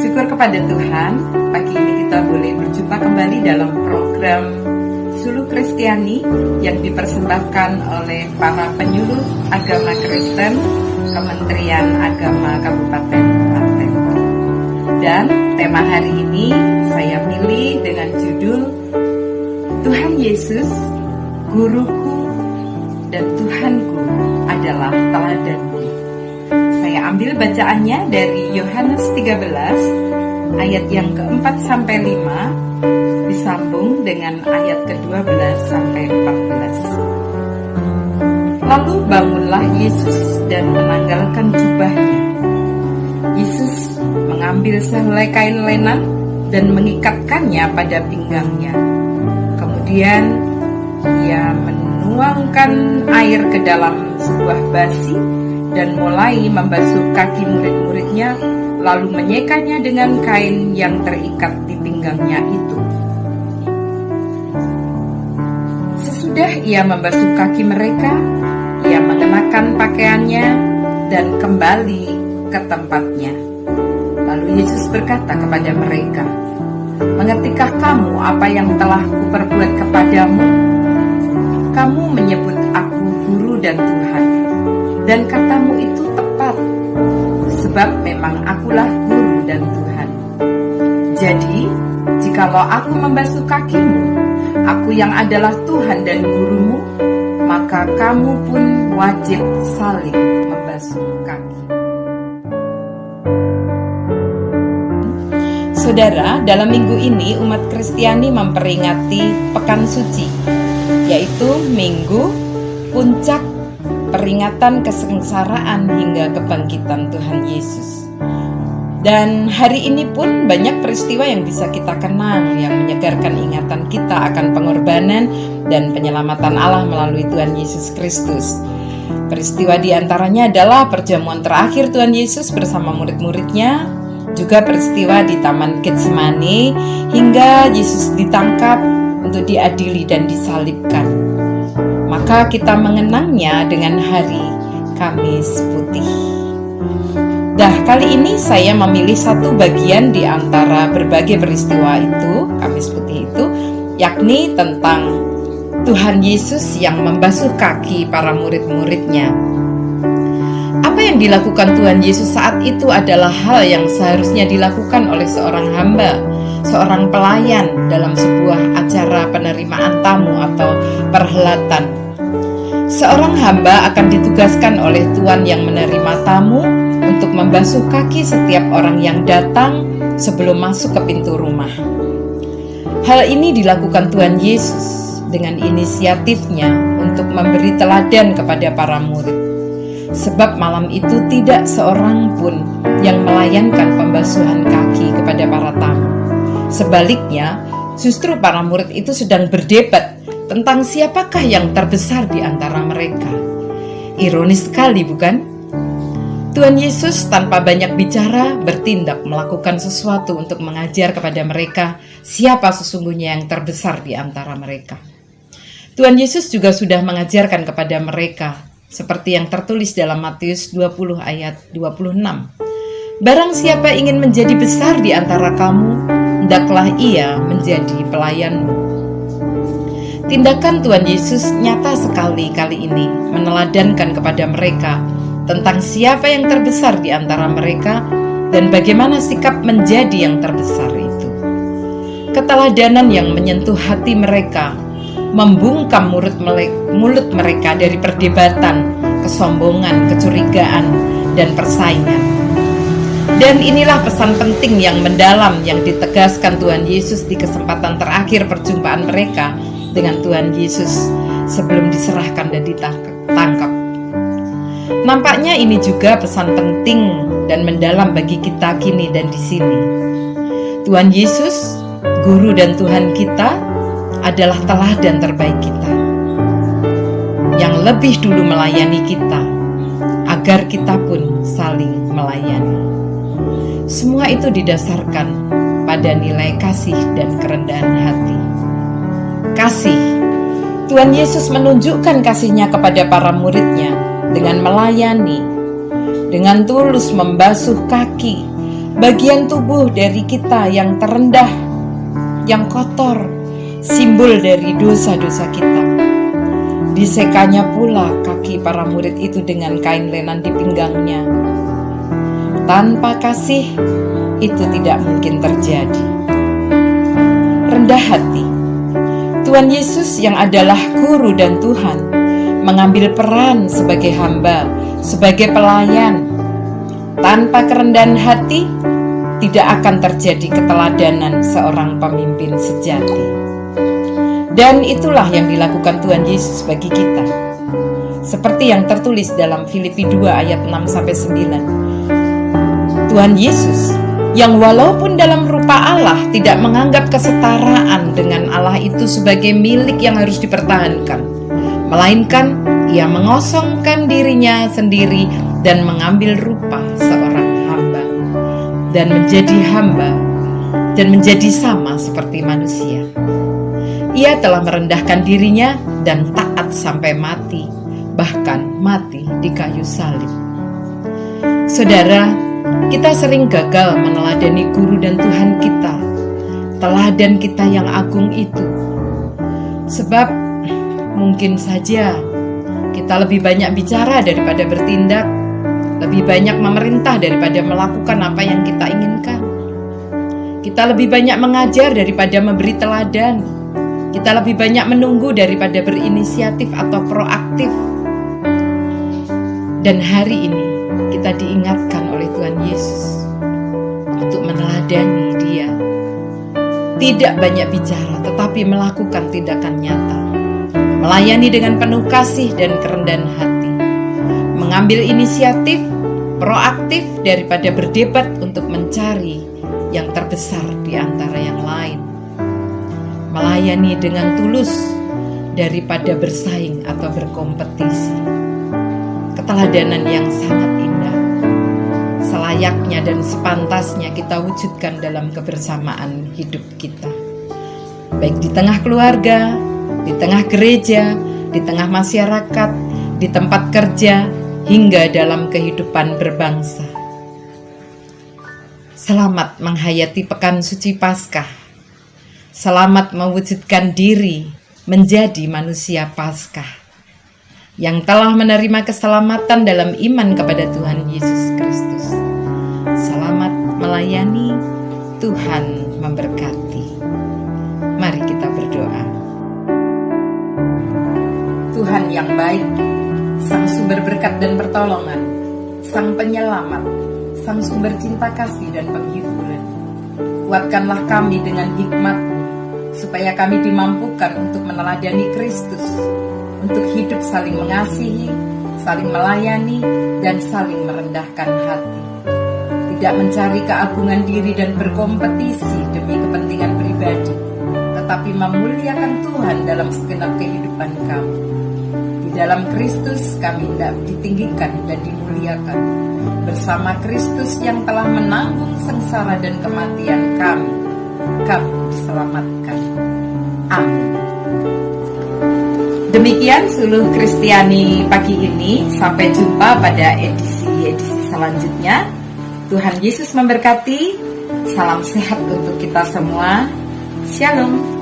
Syukur kepada Tuhan, pagi ini kita boleh berjumpa kembali dalam program Suluh Kristiani yang dipersembahkan oleh para penyuluh agama Kristen Kementerian Agama Kabupaten Klaten. Dan tema hari ini saya pilih dengan judul Tuhan Yesus, Guruku dan Tuhanku adalah teladanku. Saya ambil bacaannya dari Yohanes 13 ayat yang keempat sampai 5 disambung dengan ayat ke-12 sampai 14. Lalu bangunlah Yesus dan menanggalkan jubahnya. Yesus mengambil sehelai kain lenan dan mengikatkannya pada pinggangnya. Kemudian ia menuangkan air ke dalam sebuah basi dan mulai membasuh kaki murid-muridnya, lalu menyekanya dengan kain yang terikat di pinggangnya itu. Sesudah ia membasuh kaki mereka, ia mengenakan pakaiannya dan kembali ke tempatnya. Lalu Yesus berkata kepada mereka, "Mengertikah kamu apa yang telah kuperbuat kepadamu? Kamu menyebut aku Guru dan Tuhan, dan katamu itu tepat, sebab memang akulah Guru dan Tuhan. Jadi, jikalau aku membasuh kakimu, aku yang adalah Tuhan dan Gurumu, maka kamu pun wajib saling membasuh kaki." Saudara, dalam minggu ini umat Kristiani memperingati Pekan Suci, yaitu Minggu Puncak peringatan kesengsaraan hingga kebangkitan Tuhan Yesus. Dan hari ini pun banyak peristiwa yang bisa kita kenang yang menyegarkan ingatan kita akan pengorbanan dan penyelamatan Allah melalui Tuhan Yesus Kristus. Peristiwa diantaranya adalah perjamuan terakhir Tuhan Yesus bersama murid-muridnya, juga peristiwa di Taman Getsemani hingga Yesus ditangkap untuk diadili dan disalibkan. Maka kita mengenangnya dengan hari Kamis Putih. Kali ini saya memilih satu bagian di antara berbagai peristiwa itu, Kamis Putih itu, yakni tentang Tuhan Yesus yang membasuh kaki para murid-muridnya. Apa yang dilakukan Tuhan Yesus saat itu adalah hal yang seharusnya dilakukan oleh seorang hamba, seorang pelayan dalam sebuah acara penerimaan tamu atau perhelatan. Seorang hamba akan ditugaskan oleh Tuan yang menerima tamu untuk membasuh kaki setiap orang yang datang sebelum masuk ke pintu rumah. Hal ini dilakukan Tuhan Yesus dengan inisiatifnya untuk memberi teladan kepada para murid. Sebab malam itu tidak seorang pun yang melayangkan pembasuhan kaki kepada para tamu. Sebaliknya, justru para murid itu sedang berdebat tentang siapakah yang terbesar di antara mereka. Ironis sekali, bukan? Tuhan Yesus tanpa banyak bicara bertindak melakukan sesuatu untuk mengajar kepada mereka siapa sesungguhnya yang terbesar di antara mereka. Tuhan Yesus juga sudah mengajarkan kepada mereka seperti yang tertulis dalam Matius 20 ayat 26. Barang siapa ingin menjadi besar di antara kamu, hendaklah ia menjadi pelayanmu. Tindakan Tuhan Yesus nyata sekali kali ini meneladankan kepada mereka tentang siapa yang terbesar di antara mereka dan bagaimana sikap menjadi yang terbesar itu. Keteladanan yang menyentuh hati mereka membungkam mulut mereka dari perdebatan, kesombongan, kecurigaan, dan persaingan. Dan inilah pesan penting yang mendalam yang ditegaskan Tuhan Yesus di kesempatan terakhir perjumpaan mereka dengan Tuhan Yesus sebelum diserahkan dan ditangkap. Nampaknya ini juga pesan penting dan mendalam bagi kita kini dan di sini. Tuhan Yesus, Guru dan Tuhan kita, adalah teladan terbaik kita, yang lebih dulu melayani kita, agar kita pun saling melayani. Semua itu didasarkan pada nilai kasih dan kerendahan hati. Kasih. Tuhan Yesus menunjukkan kasih-Nya kepada para murid-Nya dengan melayani, dengan tulus membasuh kaki, bagian tubuh dari kita yang terendah, yang kotor, simbol dari dosa-dosa kita. Disekanya pula kaki para murid itu dengan kain lenan di pinggangnya. Tanpa kasih, itu tidak mungkin terjadi. Rendah hati, Tuhan Yesus yang adalah Guru dan Tuhan, mengambil peran sebagai hamba, sebagai pelayan. Tanpa kerendahan hati, tidak akan terjadi keteladanan seorang pemimpin sejati. Dan itulah yang dilakukan Tuhan Yesus bagi kita. Seperti yang tertulis dalam Filipi 2 ayat 6-9. Tuhan Yesus yang walaupun dalam rupa Allah tidak menganggap kesetaraan dengan Allah itu sebagai milik yang harus dipertahankan, melainkan ia mengosongkan dirinya sendiri dan mengambil rupa seorang hamba dan menjadi sama seperti manusia. Ia telah merendahkan dirinya dan taat sampai mati, bahkan mati di kayu salib. Saudara, kita sering gagal meneladani Guru dan Tuhan kita, teladan kita yang agung itu. Sebab mungkin saja kita lebih banyak bicara daripada bertindak, lebih banyak memerintah daripada melakukan apa yang kita inginkan. Kita lebih banyak mengajar daripada memberi teladan. Kita lebih banyak menunggu daripada berinisiatif atau proaktif. Dan hari ini kita diingatkan oleh Tuhan Yesus untuk meneladani Dia. Tidak banyak bicara, tetapi melakukan tindakan nyata. Melayani dengan penuh kasih dan kerendahan hati. Mengambil inisiatif, proaktif daripada berdebat untuk mencari yang terbesar di antara yang lain. Melayani dengan tulus daripada bersaing atau berkompetisi. Keteladanan yang sangat indah, selayaknya dan sepantasnya kita wujudkan dalam kebersamaan hidup kita, baik di tengah keluarga, di tengah gereja, di tengah masyarakat, di tempat kerja, hingga dalam kehidupan berbangsa. Selamat menghayati Pekan Suci Paskah. Selamat mewujudkan diri menjadi manusia Paskah yang telah menerima keselamatan dalam iman kepada Tuhan Yesus Kristus. Selamat melayani, Tuhan memberkati. Mari kita berdoa. Tuhan yang baik, Sang sumber berkat dan pertolongan, Sang penyelamat, Sang sumber cinta kasih dan penghiburan, kuatkanlah kami dengan hikmat-Mu, supaya kami dimampukan untuk meneladani Kristus, untuk hidup saling mengasihi, saling melayani, dan saling merendahkan hati. Tidak mencari keagungan diri dan berkompetisi demi kepentingan pribadi, tetapi memuliakan Tuhan dalam segenap kehidupan kami. Di dalam Kristus kami hendak ditinggikan dan dimuliakan, bersama Kristus yang telah menanggung sengsara dan kematian kami diselamatkan. Amin. Demikian Suluh Kristiani pagi ini. Sampai jumpa pada edisi selanjutnya. Tuhan Yesus memberkati. Salam sehat untuk kita semua. Shalom.